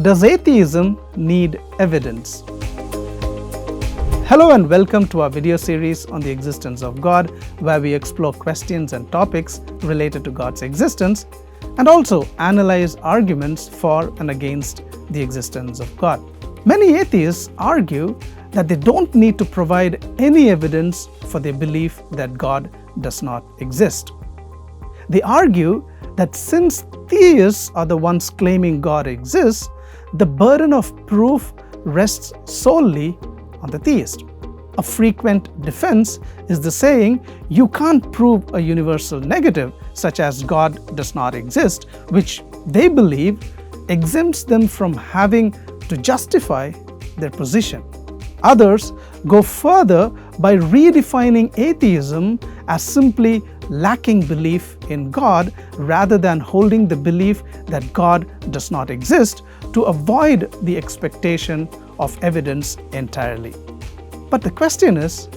Does atheism need evidence? Hello and welcome to our video series on the existence of God, where we explore questions and topics related to God's existence and also analyze arguments for and against the existence of God. Many atheists argue that they don't need to provide any evidence for their belief that God does not exist. They argue that since theists are the ones claiming God exists, the burden of proof rests solely on the theist. A frequent defense is the saying, you can't prove a universal negative, such as God does not exist, which they believe exempts them from having to justify their position. Others go further by redefining atheism as simply lacking belief in God rather than holding the belief that God does not exist to avoid the expectation of evidence entirely. But the question is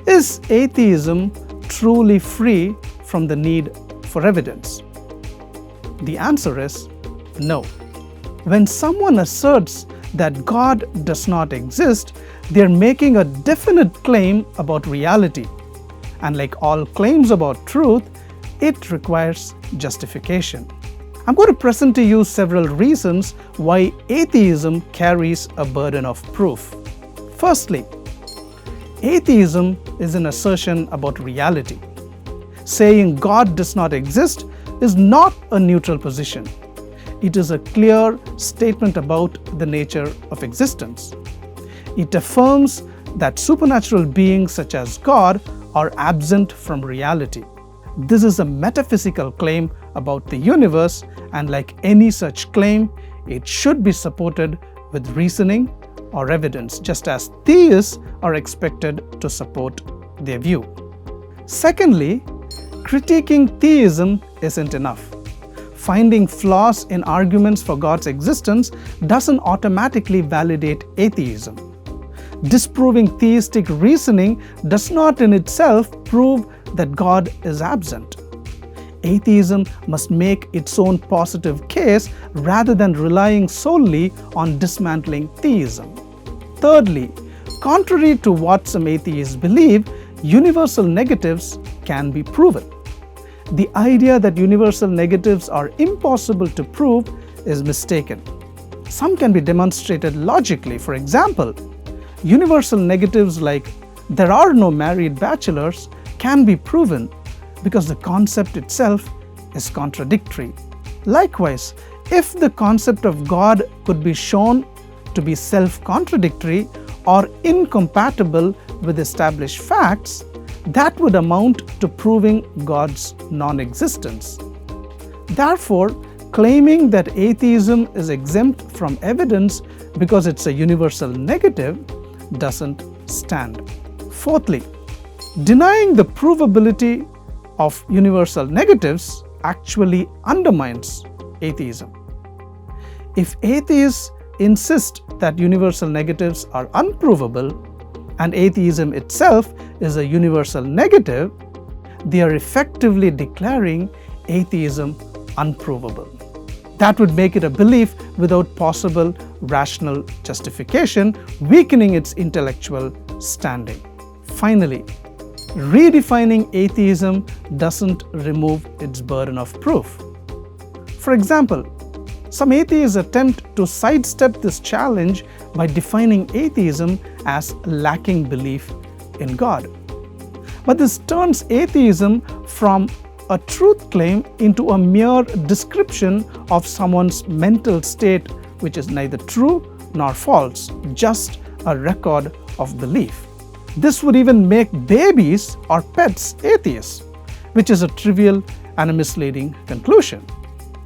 atheism truly free from the need for evidence? The answer is no. When someone asserts that God does not exist, they are making a definite claim about reality. And like all claims about truth, it requires justification. I'm going to present to you several reasons why atheism carries a burden of proof. Firstly, atheism is an assertion about reality. Saying God does not exist is not a neutral position. It is a clear statement about the nature of existence. It affirms that supernatural beings such as God are absent from reality. This is a metaphysical claim about the universe, and like any such claim, it should be supported with reasoning or evidence, just as theists are expected to support their view. Secondly, critiquing theism isn't enough. Finding flaws in arguments for God's existence doesn't automatically validate atheism. Disproving theistic reasoning does not in itself prove that God is absent. Atheism must make its own positive case rather than relying solely on dismantling theism. Thirdly, contrary to what some atheists believe, universal negatives can be proven. The idea that universal negatives are impossible to prove is mistaken. Some can be demonstrated logically. For example, universal negatives like there are no married bachelors can be proven because the concept itself is contradictory. Likewise, if the concept of God could be shown to be self-contradictory or incompatible with established facts, that would amount to proving God's non-existence. Therefore, claiming that atheism is exempt from evidence because it's a universal negative doesn't stand. Fourthly, denying the provability of universal negatives actually undermines atheism. If atheists insist that universal negatives are unprovable and atheism itself is a universal negative, they are effectively declaring atheism unprovable. That would make it a belief without possible rational justification, weakening its intellectual standing. Finally, redefining atheism doesn't remove its burden of proof. For example, some atheists attempt to sidestep this challenge by defining atheism as lacking belief in God. But this turns atheism from a truth claim into a mere description of someone's mental state, which is neither true nor false, just a record of belief. This would even make babies or pets atheists, which is a trivial and a misleading conclusion.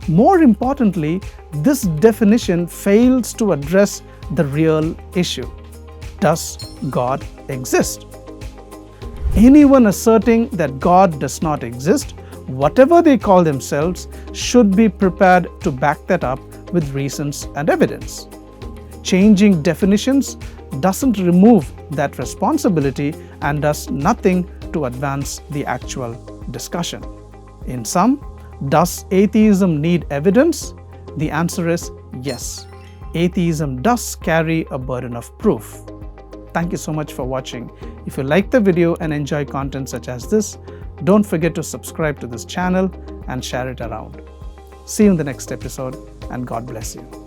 More importantly, this definition fails to address the real issue. Does God exist? Anyone asserting that God does not exist, whatever they call themselves, should be prepared to back that up with reasons and evidence. Changing definitions doesn't remove that responsibility and does nothing to advance the actual discussion. In sum, does atheism need evidence? The answer is yes. atheism does carry a burden of proof. Thank you so much for watching. If you like the video and enjoy content such as this, don't forget to subscribe to this channel and share it around. See you in the next episode, and God bless you.